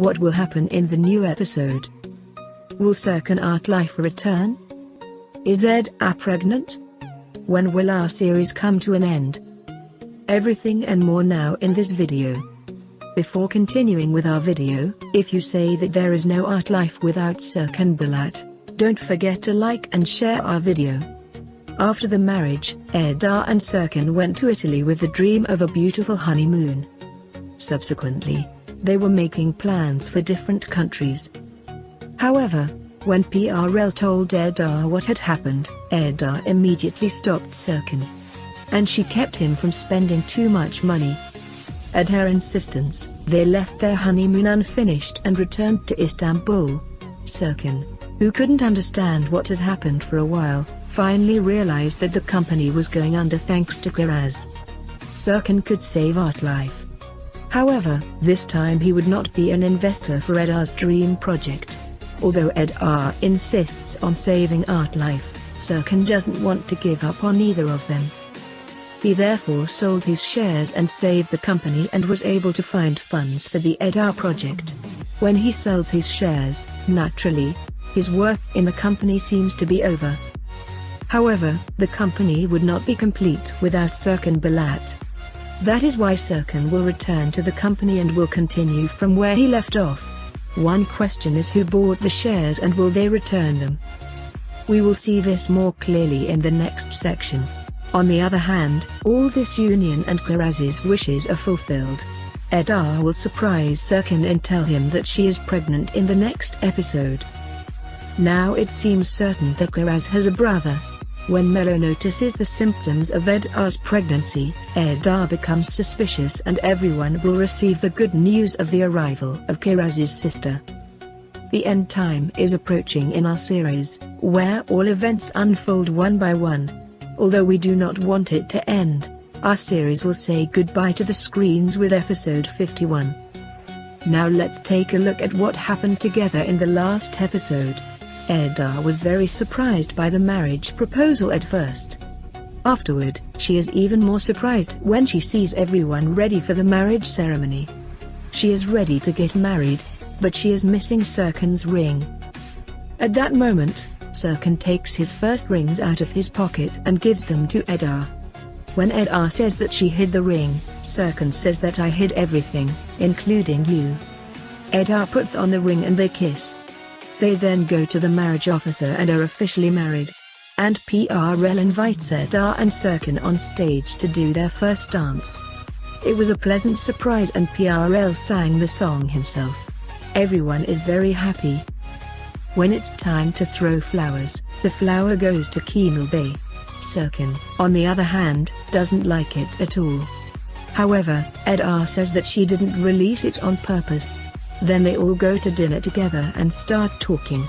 What will happen in the new episode? Will Serkan art life return? Is Eda pregnant? When will our series come to an end? Everything and more now in this video. Before continuing with our video, if you say that there is no art life without Serkan Balat, don't forget to like and share our video. After the marriage, Eda and Serkan went to Italy with the dream of a beautiful honeymoon. Subsequently, they were making plans for different countries. However, when PRL told Eda what had happened, Eda immediately stopped Serkan. And she kept him from spending too much money. At her insistence, they left their honeymoon unfinished and returned to Istanbul. Serkan, who couldn't understand what had happened for a while, finally realized that the company was going under thanks to Kiraz. Serkan could save art life. However, this time he would not be an investor for Eda's dream project. Although Eda insists on saving art life, Serkan doesn't want to give up on either of them. He therefore sold his shares and saved the company and was able to find funds for the Eda project. When he sells his shares, naturally, his work in the company seems to be over. However, the company would not be complete without Serkan Balat. That is why Serkan will return to the company and will continue from where he left off. One question is who bought the shares and will they return them? We will see this more clearly in the next section. On the other hand, all this union and Kiraz's wishes are fulfilled. Eda will surprise Serkan and tell him that she is pregnant in the next episode. Now it seems certain that Kiraz has a brother. When Melo notices the symptoms of Eda's pregnancy, Eda becomes suspicious and everyone will receive the good news of the arrival of Kiraz's sister. The end time is approaching in our series, where all events unfold one by one. Although we do not want it to end, our series will say goodbye to the screens with episode 51. Now let's take a look at what happened together in the last episode. Eda was very surprised by the marriage proposal at first. Afterward, she is even more surprised when she sees everyone ready for the marriage ceremony. She is ready to get married, but she is missing Serkan's ring. At that moment, Serkan takes his first rings out of his pocket and gives them to Eda. When Eda says that she hid the ring, Serkan says that I hid everything, including you. Eda puts on the ring and they kiss. They then go to the marriage officer and are officially married. And PRL invites Eda and Serkan on stage to do their first dance. It was a pleasant surprise and PRL sang the song himself. Everyone is very happy. When it's time to throw flowers, the flower goes to Kemal Bey. Serkan, on the other hand, doesn't like it at all. However, Eda says that she didn't release it on purpose. Then they all go to dinner together and start talking.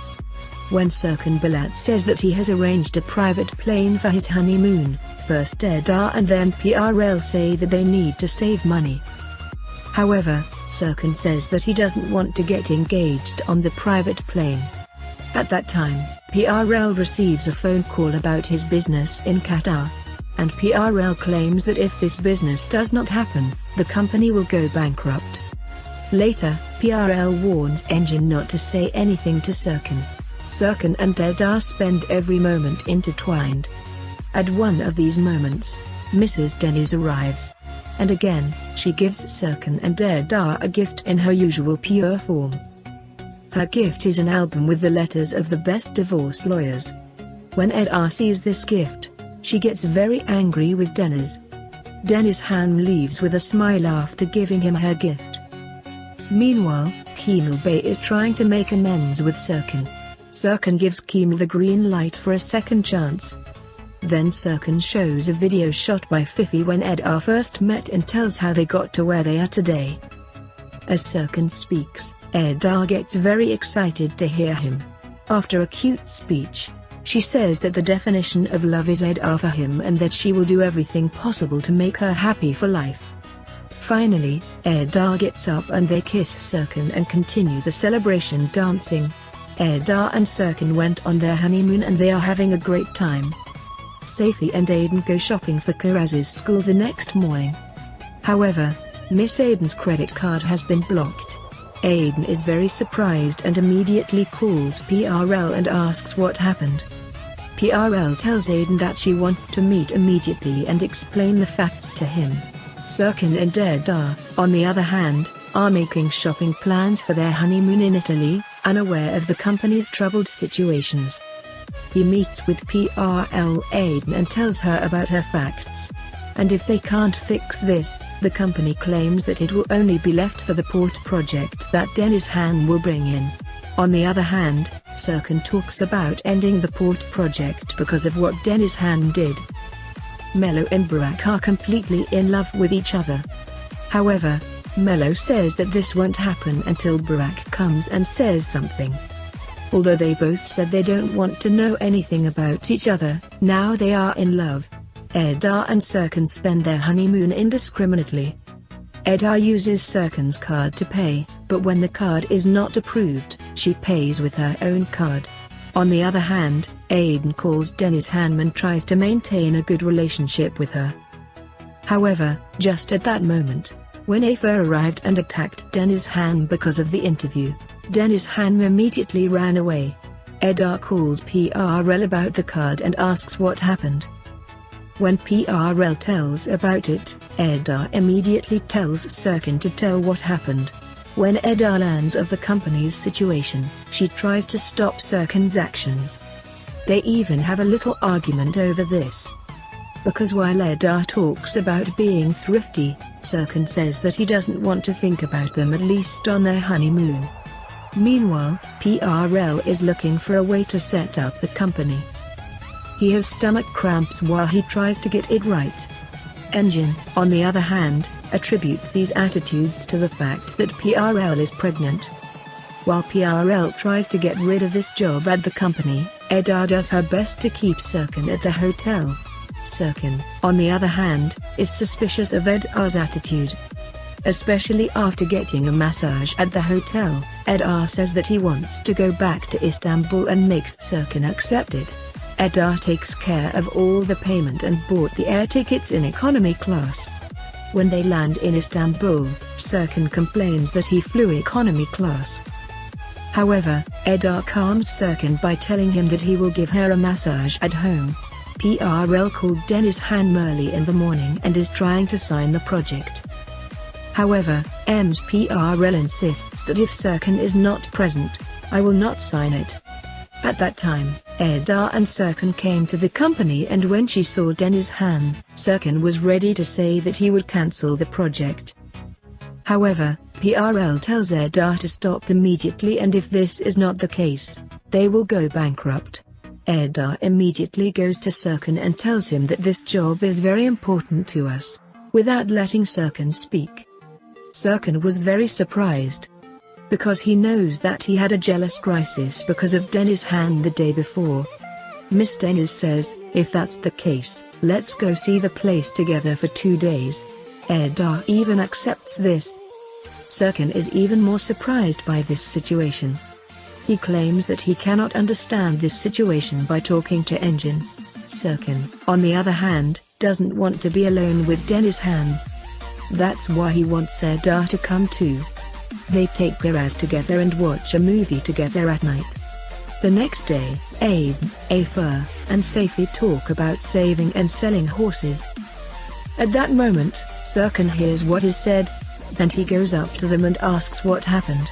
When Serkan Balat says that he has arranged a private plane for his honeymoon, first Eda and then PRL say that they need to save money. However, Serkan says that he doesn't want to get engaged on the private plane. At that time, PRL receives a phone call about his business in Qatar. And PRL claims that if this business does not happen, the company will go bankrupt. Later, PRL warns Engin not to say anything to Serkan. Serkan and Eda spend every moment intertwined. At one of these moments, Mrs. Deniz arrives. And again, she gives Serkan and Eda a gift in her usual pure form. Her gift is an album with the letters of the best divorce lawyers. When Eda sees this gift, she gets very angry with Deniz. Denizhan leaves with a smile after giving him her gift. Meanwhile, Kemal Bey is trying to make amends with Serkan. Serkan gives Kemal the green light for a second chance. Then Serkan shows a video shot by Fifi when Eda first met and tells how they got to where they are today. As Serkan speaks, Eda gets very excited to hear him. After a cute speech, she says that the definition of love is Eda for him and that she will do everything possible to make her happy for life. Finally, Eda gets up and they kiss Serkan and continue the celebration dancing. Eda and Serkan went on their honeymoon and they are having a great time. Safi and Aiden go shopping for Kiraz's school the next morning. However, Miss Aiden's credit card has been blocked. Aiden is very surprised and immediately calls PRL and asks what happened. PRL tells Aiden that she wants to meet immediately and explain the facts to him. Serkan and Eda, on the other hand, are making shopping plans for their honeymoon in Italy, unaware of the company's troubled situations. He meets with PRL Aiden and tells her about her facts. And if they can't fix this, the company claims that it will only be left for the port project that Deniz Han will bring in. On the other hand, Serkan talks about ending the port project because of what Deniz Han did. Melo and Burak are completely in love with each other. However, Melo says that this won't happen until Burak comes and says something. Although they both said they don't want to know anything about each other, now they are in love. Eda and Serkan spend their honeymoon indiscriminately. Eda uses Serkan's card to pay, but when the card is not approved, she pays with her own card. On the other hand, Aiden calls Deniz Han and tries to maintain a good relationship with her. However, just at that moment, when Afa arrived and attacked Deniz Han because of the interview, Deniz Han immediately ran away. Eda calls PRL about the card and asks what happened. When PRL tells about it, Eda immediately tells Serkan to tell what happened. When Eda learns of the company's situation, she tries to stop Serkan's actions. They even have a little argument over this. Because while Eda talks about being thrifty, Serkan says that he doesn't want to think about them, at least on their honeymoon. Meanwhile, PRL is looking for a way to set up the company. He has stomach cramps while he tries to get it right. Engin, on the other hand, attributes these attitudes to the fact that PRL is pregnant. While PRL tries to get rid of this job at the company, Eda does her best to keep Serkan at the hotel. Serkan, on the other hand, is suspicious of Eda's attitude. Especially after getting a massage at the hotel, Eda says that he wants to go back to Istanbul and makes Serkan accept it. Eda takes care of all the payment and bought the air tickets in economy class. When they land in Istanbul, Serkan complains that he flew economy class. However, Eda calms Serkan by telling him that he will give her a massage at home. PRL called Deniz Han early in the morning and is trying to sign the project. However, PRL insists that if Serkan is not present, I will not sign it. At that time, Eda and Serkan came to the company, and when she saw Deniz Han, Serkan was ready to say that he would cancel the project. However, PRL tells Eda to stop immediately, and if this is not the case, they will go bankrupt. Eda immediately goes to Serkan and tells him that this job is very important to us, without letting Serkan speak. Serkan was very surprised, because he knows that he had a jealous crisis because of Deniz Han the day before. Miss Deniz says, if that's the case, let's go see the place together for 2 days. Eda even accepts this. Serkan is even more surprised by this situation. He claims that he cannot understand this situation by talking to Engin. Serkan, on the other hand, doesn't want to be alone with Deniz Han. That's why he wants Eda to come too. They take their ass together and watch a movie together at night. The next day, Aiden, Afa, and Safi talk about saving and selling horses. At that moment, Serkan hears what is said, and he goes up to them and asks what happened.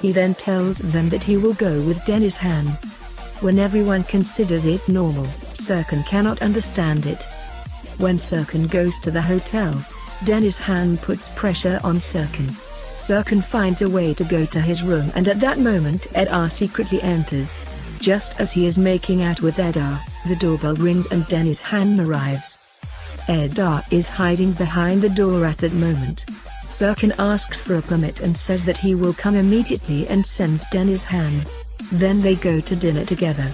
He then tells them that he will go with Deniz Han. When everyone considers it normal, Serkan cannot understand it. When Serkan goes to the hotel, Deniz Han puts pressure on Serkan. Serkan finds a way to go to his room, and at that moment Eda secretly enters. Just as he is making out with Eda, the doorbell rings and Deniz Han arrives. Eda is hiding behind the door at that moment. Serkan asks for a permit and says that he will come immediately and sends Deniz Han. Then they go to dinner together.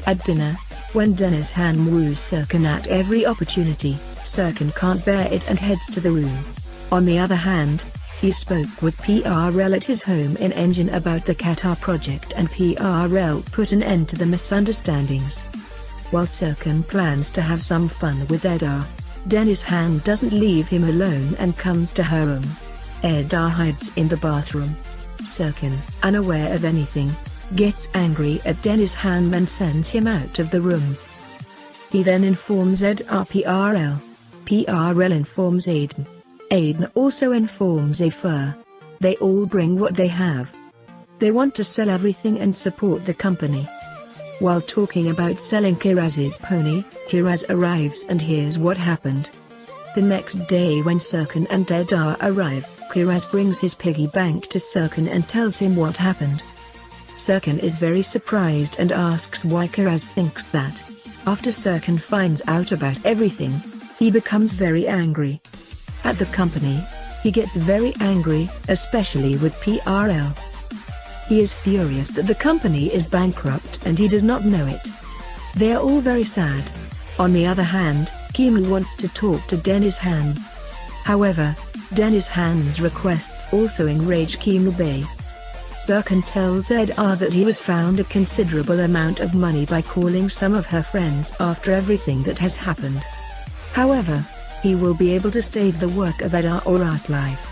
At dinner, when Deniz Han woos Serkan at every opportunity, Serkan can't bear it and heads to the room. On the other hand, he spoke with PRL at his home in Engin about the Qatar project, and PRL put an end to the misunderstandings. While Serkan plans to have some fun with Eda, Deniz Han doesn't leave him alone and comes to her room. Eda hides in the bathroom. Serkan, unaware of anything, gets angry at Deniz's hand and sends him out of the room. He then informs PRL. PRL informs Aiden. Aiden also informs Afur. They all bring what they have. They want to sell everything and support the company. While talking about selling Kiraz's pony, Kiraz arrives and hears what happened. The next day when Serkan and Edar arrive, Kiraz brings his piggy bank to Serkan and tells him what happened. Serkan is very surprised and asks why Kiraz thinks that. After Serkan finds out about everything, he becomes very angry. At the company, he gets very angry, especially with PRL. He is furious that the company is bankrupt and he does not know it. They are all very sad. On the other hand, Kemal wants to talk to Deniz Han. However, Deniz Han's requests also enrage Kemal Bey. Serkan tells Edar that he was found a considerable amount of money by calling some of her friends after everything that has happened. However, he will be able to save the work of Edar or Art Life.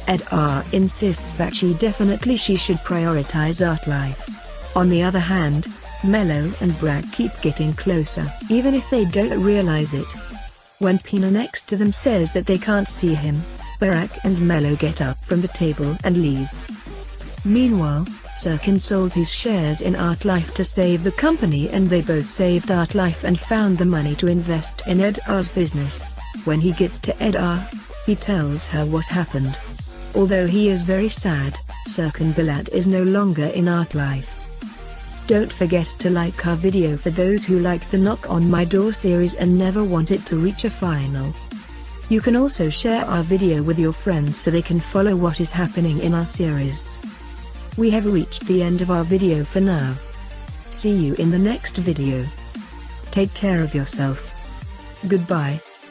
Edar insists that she should prioritize Art Life. On the other hand, Mello and Brak keep getting closer, even if they don't realize it. When Pina next to them says that they can't see him, Brak and Mello get up from the table and leave. Meanwhile, Serkan sold his shares in Art Life to save the company, and they both saved Art Life and found the money to invest in Edar's business. When he gets to Edar, he tells her what happened. Although he is very sad, Serkan Balat is no longer in Art Life. Don't forget to like our video for those who like the Knock on My Door series and never want it to reach a final. You can also share our video with your friends so they can follow what is happening in our series. We have reached the end of our video for now. See you in the next video. Take care of yourself. Goodbye.